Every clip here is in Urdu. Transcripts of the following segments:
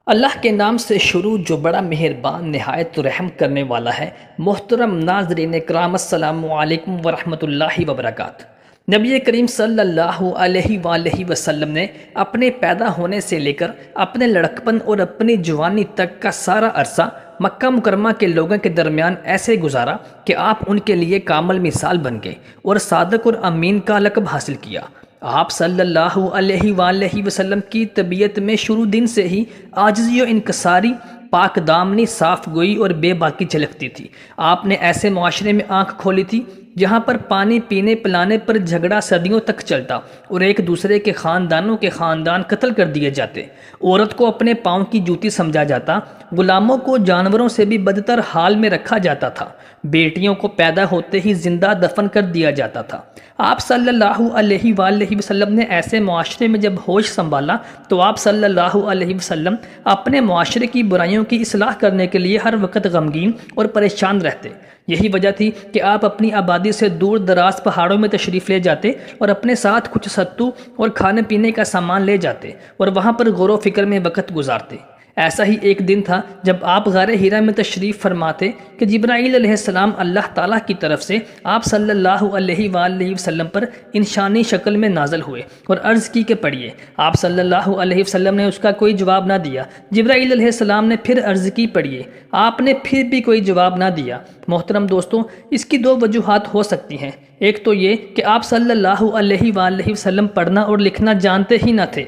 اللہ کے نام سے شروع جو بڑا مہربان نہایت رحم کرنے والا ہے۔ محترم ناظرین کرام، السلام علیکم ورحمۃ اللہ وبرکاتہ۔ نبی کریم صلی اللہ علیہ وآلہ وسلم نے اپنے پیدا ہونے سے لے کر اپنے لڑکپن اور اپنی جوانی تک کا سارا عرصہ مکہ مکرمہ کے لوگوں کے درمیان ایسے گزارا کہ آپ ان کے لیے کامل مثال بن گئے اور صادق اور امین کا لقب حاصل کیا۔ آپ صلی اللہ علیہ وآلہ وسلم کی طبیعت میں شروع دن سے ہی عاجزی و انکساری، پاک دامنی، صاف گوئی اور بے باکی جھلکتی تھی۔ آپ نے ایسے معاشرے میں آنکھ کھولی تھی جہاں پر پانی پینے پلانے پر جھگڑا صدیوں تک چلتا اور ایک دوسرے کے خاندانوں کے خاندان قتل کر دیے جاتے، عورت کو اپنے پاؤں کی جوتی سمجھا جاتا، غلاموں کو جانوروں سے بھی بدتر حال میں رکھا جاتا تھا، بیٹیوں کو پیدا ہوتے ہی زندہ دفن کر دیا جاتا تھا۔ آپ صلی اللہ علیہ وآلہ وسلم نے ایسے معاشرے میں جب ہوش سنبھالا تو آپ صلی اللہ علیہ وسلم اپنے معاشرے کی برائیوں کی اصلاح کرنے کے لیے ہر وقت غمگین اور پریشان رہتے۔ یہی وجہ تھی کہ آپ اپنی آبادی سے دور دراز پہاڑوں میں تشریف لے جاتے اور اپنے ساتھ کچھ ستو اور کھانے پینے کا سامان لے جاتے اور وہاں پر غور و فکر میں وقت گزارتے۔ ایسا ہی ایک دن تھا جب آپ غار حرا میں تشریف فرماتے کہ جبرائیل علیہ السلام اللہ تعالیٰ کی طرف سے آپ صلی اللہ علیہ وآلہ وسلم پر انسانی شکل میں نازل ہوئے اور عرض کی کہ پڑھیے۔ آپ صلی اللہ علیہ وسلم نے اس کا کوئی جواب نہ دیا۔ جبرائیل علیہ السلام نے پھر عرض کی، پڑھیے۔ آپ نے پھر بھی کوئی جواب نہ دیا۔ محترم دوستوں، اس کی دو وجوہات ہو سکتی ہیں۔ ایک تو یہ کہ آپ صلی اللہ علیہ وآلہ وسلم پڑھنا اور لکھنا جانتے ہی نہ تھے،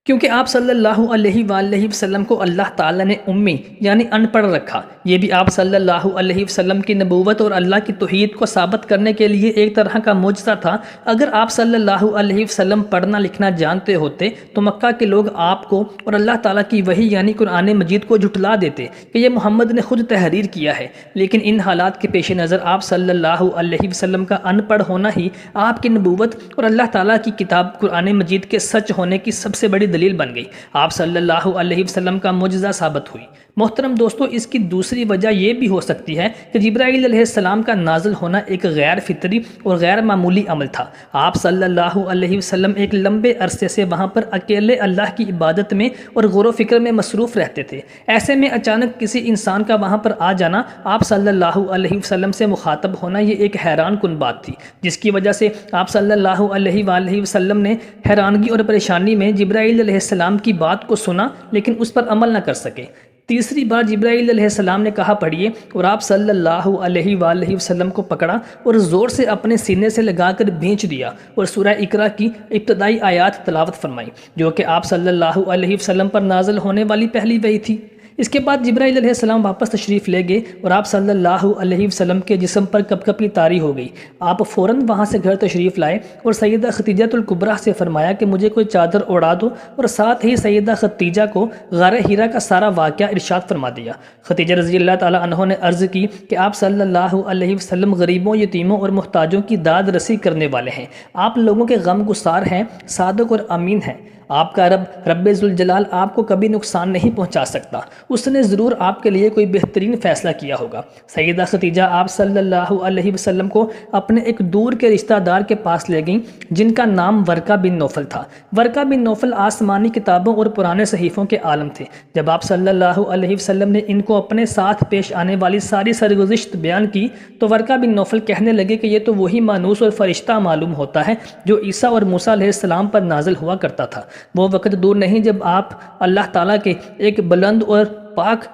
کیونکہ آپ صلی اللہ علیہ وآلہ وسلم کو اللہ تعالیٰ نے امی یعنی ان پڑھ رکھا۔ یہ بھی آپ صلی اللہ علیہ وسلم کی نبوت اور اللہ کی توحید کو ثابت کرنے کے لیے ایک طرح کا معجزہ تھا۔ اگر آپ صلی اللہ علیہ وسلم پڑھنا لکھنا جانتے ہوتے تو مکہ کے لوگ آپ کو اور اللہ تعالیٰ کی وحی یعنی قرآن مجید کو جھٹلا دیتے کہ یہ محمد نے خود تحریر کیا ہے۔ لیکن ان حالات کے پیش نظر آپ صلی اللہ علیہ وسلم کا ان پڑھ ہونا ہی آپ کی نبوت اور اللہ تعالیٰ کی کتاب قرآن مجید کے سچ ہونے کی سب سے بڑی دلیل بن گئی، آپ صلی اللہ علیہ وسلم کا معجزہ ثابت ہوئی۔ محترم دوستو، اس کی دوسری وجہ یہ بھی ہو سکتی ہے کہ جبرائیل علیہ السلام کا نازل ہونا ایک غیر فطری اور غیر معمولی عمل تھا۔ آپ صلی اللہ علیہ وسلم ایک لمبے عرصے سے وہاں پر اکیلے اللہ کی عبادت میں اور غور و فکر میں مصروف رہتے تھے۔ ایسے میں اچانک کسی انسان کا وہاں پر آ جانا، آپ صلی اللہ علیہ وسلم سے مخاطب ہونا، یہ ایک حیران کن بات تھی، جس کی وجہ سے آپ صلی اللہ علیہ وآلہ وسلم نے حیرانگی اور پریشانی میں جبرائیل علیہ السلام کی بات کو سنا لیکن اس پر عمل نہ کر سکے۔ تیسری بار جبرائیل علیہ السلام نے کہا، پڑھیے، اور آپ صلی اللہ علیہ وآلہ وسلم کو پکڑا اور زور سے اپنے سینے سے لگا کر بھینچ دیا اور سورہ اقرا کی ابتدائی آیات تلاوت فرمائی، جو کہ آپ صلی اللہ علیہ وسلم پر نازل ہونے والی پہلی وحی تھی۔ اس کے بعد جبرائیل علیہ السلام واپس تشریف لے گئے اور آپ صلی اللہ علیہ وسلم کے جسم پر کپ کپی طاری ہو گئی۔ آپ فوراً وہاں سے گھر تشریف لائے اور سیدہ خدیجہ الکبریٰ سے فرمایا کہ مجھے کوئی چادر اڑا دو، اور ساتھ ہی سیدہ خدیجہ کو غار حرا کا سارا واقعہ ارشاد فرما دیا۔ خدیجہ رضی اللہ تعالیٰ عنہ نے عرض کی کہ آپ صلی اللہ علیہ وسلم غریبوں، یتیموں اور محتاجوں کی داد رسی کرنے والے ہیں، آپ لوگوں کے غم گسار ہیں، صادق اور امین ہیں۔ آپ کا رب ذوالجلال آپ کو کبھی نقصان نہیں پہنچا سکتا، اس نے ضرور آپ کے لیے کوئی بہترین فیصلہ کیا ہوگا۔ سیدہ خدیجہ آپ صلی اللہ علیہ وسلم کو اپنے ایک دور کے رشتہ دار کے پاس لے گئیں جن کا نام ورقہ بن نوفل تھا۔ ورقہ بن نوفل آسمانی کتابوں اور پرانے صحیفوں کے عالم تھے۔ جب آپ صلی اللہ علیہ وسلم نے ان کو اپنے ساتھ پیش آنے والی ساری سرگزشت بیان کی تو ورقہ بن نوفل کہنے لگے کہ یہ تو وہی مانوس اور فرشتہ معلوم ہوتا ہے جو عیسیٰ اور موسیٰ علیہ السلام پر نازل ہوا کرتا تھا۔ وہ وقت دور نہیں جب آپ اللہ تعالیٰ کے ایک بلند اور پاک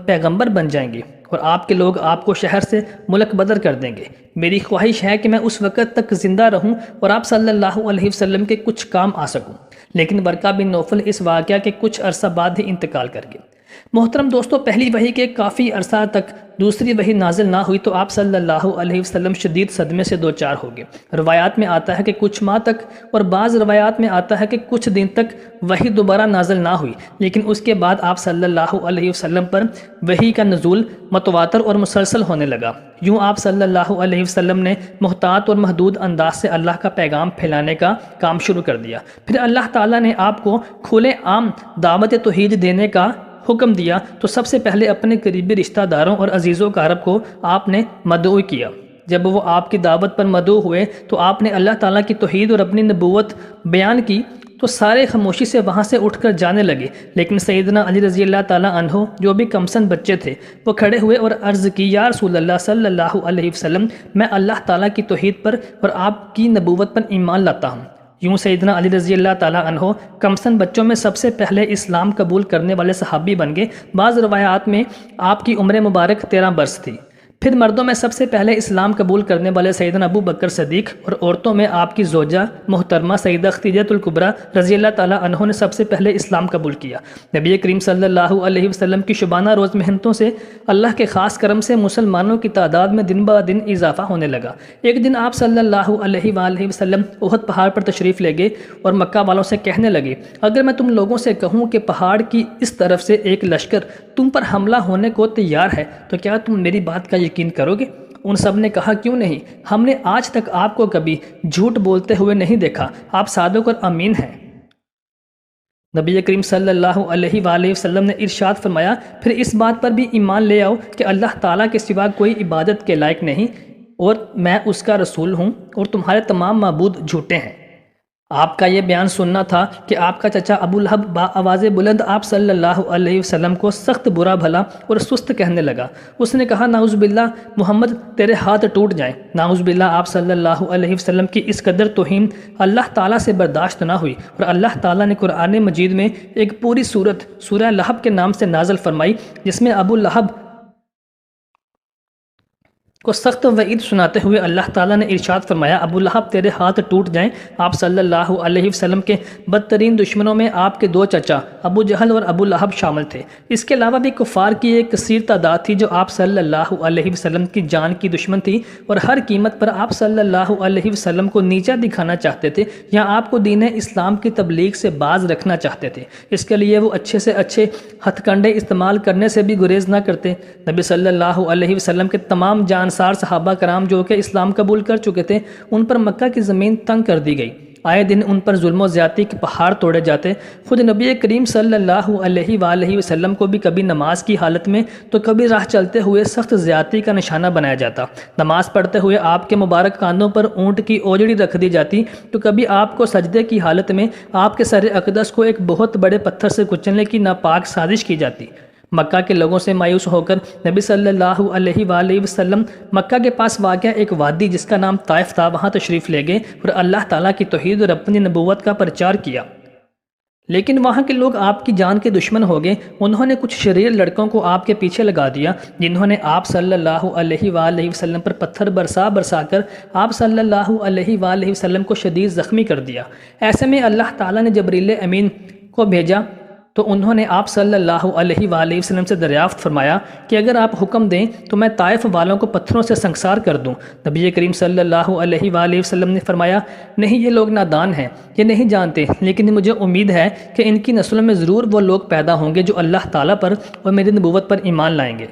پیغمبر بن جائیں گے اور آپ کے لوگ آپ کو شہر سے ملک بدر کر دیں گے۔ میری خواہش ہے کہ میں اس وقت تک زندہ رہوں اور آپ صلی اللہ علیہ وسلم کے کچھ کام آ سکوں، لیکن ورقہ بن نوفل اس واقعہ کے کچھ عرصہ بعد ہی انتقال کر گئے۔ محترم دوستو، پہلی وحی کے کافی عرصہ تک دوسری وحی نازل نہ ہوئی تو آپ صلی اللہ علیہ وسلم شدید صدمے سے دوچار ہو گئے۔ روایات میں آتا ہے کہ کچھ ماہ تک اور بعض روایات میں آتا ہے کہ کچھ دن تک وحی دوبارہ نازل نہ ہوئی، لیکن اس کے بعد آپ صلی اللہ علیہ وسلم پر وحی کا نزول متواتر اور مسلسل ہونے لگا۔ یوں آپ صلی اللہ علیہ وسلم نے محتاط اور محدود انداز سے اللہ کا پیغام پھیلانے کا کام شروع کر دیا۔ پھر اللہ تعالیٰ نے آپ کو کھلے عام دعوت توحید دینے کا حکم دیا تو سب سے پہلے اپنے قریبی رشتہ داروں اور عزیز و اقارب کو آپ نے مدعو کیا۔ جب وہ آپ کی دعوت پر مدعو ہوئے تو آپ نے اللہ تعالیٰ کی توحید اور اپنی نبوت بیان کی تو سارے خاموشی سے وہاں سے اٹھ کر جانے لگے، لیکن سیدنا علی رضی اللہ تعالیٰ عنہ جو بھی کمسن بچے تھے وہ کھڑے ہوئے اور عرض کی، یا رسول اللہ صلی اللہ علیہ وسلم، میں اللہ تعالیٰ کی توحید پر اور آپ کی نبوت پر ایمان لاتا ہوں۔ یوں سیدنا علی رضی اللہ تعالیٰ عنہ کمسن بچوں میں سب سے پہلے اسلام قبول کرنے والے صحابی بن گئے۔ بعض روایات میں آپ کی عمر مبارک 13 برس تھی۔ پھر مردوں میں سب سے پہلے اسلام قبول کرنے والے سیدنا ابو بکر صدیق، اور عورتوں میں آپ کی زوجہ محترمہ سیدہ خدیجہ الکبریٰ رضی اللہ تعالیٰ عنہ نے سب سے پہلے اسلام قبول کیا۔ نبی کریم صلی اللہ علیہ وسلم کی شبانہ روز محنتوں سے اللہ کے خاص کرم سے مسلمانوں کی تعداد میں دن بہ دن اضافہ ہونے لگا۔ ایک دن آپ صلی اللہ علیہ وآلہ وسلم احد پہاڑ پر تشریف لے گئے اور مکہ والوں سے کہنے لگے، اگر میں تم لوگوں سے کہوں کہ پہاڑ کی اس طرف سے ایک لشکر تم پر حملہ ہونے کو تیار ہے تو کیا تم میری بات کا یقین کرو گے؟ ان سب نے کہا، کیوں نہیں، ہم نے آج تک آپ کو کبھی جھوٹ بولتے ہوئے نہیں دیکھا، آپ صادق اور امین ہیں۔ نبی کریم صلی اللہ علیہ وآلہ وسلم نے ارشاد فرمایا، پھر اس بات پر بھی ایمان لے آؤ کہ اللہ تعالیٰ کے سوا کوئی عبادت کے لائق نہیں اور میں اس کا رسول ہوں، اور تمہارے تمام معبود جھوٹے ہیں۔ آپ کا یہ بیان سننا تھا کہ آپ کا چچا ابو لہب با آواز بلند آپ صلی اللہ علیہ وسلم کو سخت برا بھلا اور سست کہنے لگا۔ اس نے کہا، نعوذ باللہ، محمد تیرے ہاتھ ٹوٹ جائیں۔ نعوذ باللہ، آپ صلی اللہ علیہ وسلم کی اس قدر توہین اللہ تعالیٰ سے برداشت نہ ہوئی، اور اللہ تعالیٰ نے قرآن مجید میں ایک پوری سورت سورہ لہب کے نام سے نازل فرمائی، جس میں ابو لہب کو سخت وعید سناتے ہوئے اللہ تعالیٰ نے ارشاد فرمایا، ابو لہب تیرے ہاتھ ٹوٹ جائیں۔ آپ صلی اللہ علیہ وسلم کے بدترین دشمنوں میں آپ کے 2 چچا ابو جہل اور ابو لہب شامل تھے۔ اس کے علاوہ بھی کفار کی ایک کثیر تعداد تھی جو آپ صلی اللہ علیہ وسلم کی جان کی دشمن تھی، اور ہر قیمت پر آپ صلی اللہ علیہ وسلم کو نیچا دکھانا چاہتے تھے یا آپ کو دین اسلام کی تبلیغ سے باز رکھنا چاہتے تھے۔ اس کے لیے وہ اچھے سے اچھے ہتھ کنڈے استعمال کرنے سے بھی گریز نہ کرتے۔ نبی صلی اللہ علیہ وسلم کے تمام جان صحابہ کرام جو کہ اسلام قبول کر چکے تھے، ان پر مکہ کی زمین تنگ کر دی گئی۔ آئے دن ان پر ظلم و زیادتی کے پہاڑ توڑے جاتے۔ خود نبی کریم صلی اللہ علیہ وآلہ وسلم کو بھی کبھی نماز کی حالت میں تو کبھی راہ چلتے ہوئے سخت زیادتی کا نشانہ بنایا جاتا۔ نماز پڑھتے ہوئے آپ کے مبارک کاندھوں پر اونٹ کی اوجڑی رکھ دی جاتی، تو کبھی آپ کو سجدے کی حالت میں آپ کے سر اقدس کو ایک بہت بڑے پتھر سے کچلنے کی ناپاک سازش کی جاتی۔ مکہ کے لوگوں سے مایوس ہو کر نبی صلی اللہ علیہ وآلہ وسلم مکہ کے پاس واقع ایک وادی جس کا نام طائف تھا، وہاں تشریف لے گئے اور اللہ تعالیٰ کی توحید اور اپنی نبوت کا پرچار کیا۔ لیکن وہاں کے لوگ آپ کی جان کے دشمن ہو گئے۔ انہوں نے کچھ شریر لڑکوں کو آپ کے پیچھے لگا دیا، جنہوں نے آپ صلی اللہ علیہ وآلہ وسلم پر پتھر برسا کر آپ صلی اللہ علیہ وآلہ وسلم کو شدید زخمی کر دیا۔ ایسے میں اللہ تعالیٰ نے جبریل امین کو بھیجا تو انہوں نے آپ صلی اللہ علیہ وآلہ وسلم سے دریافت فرمایا کہ اگر آپ حکم دیں تو میں طائف والوں کو پتھروں سے سنگسار کر دوں۔ نبی کریم صلی اللہ علیہ وآلہ وسلم نے فرمایا، نہیں، یہ لوگ نادان ہیں، یہ نہیں جانتے، لیکن مجھے امید ہے کہ ان کی نسلوں میں ضرور وہ لوگ پیدا ہوں گے جو اللہ تعالیٰ پر اور میری نبوت پر ایمان لائیں گے۔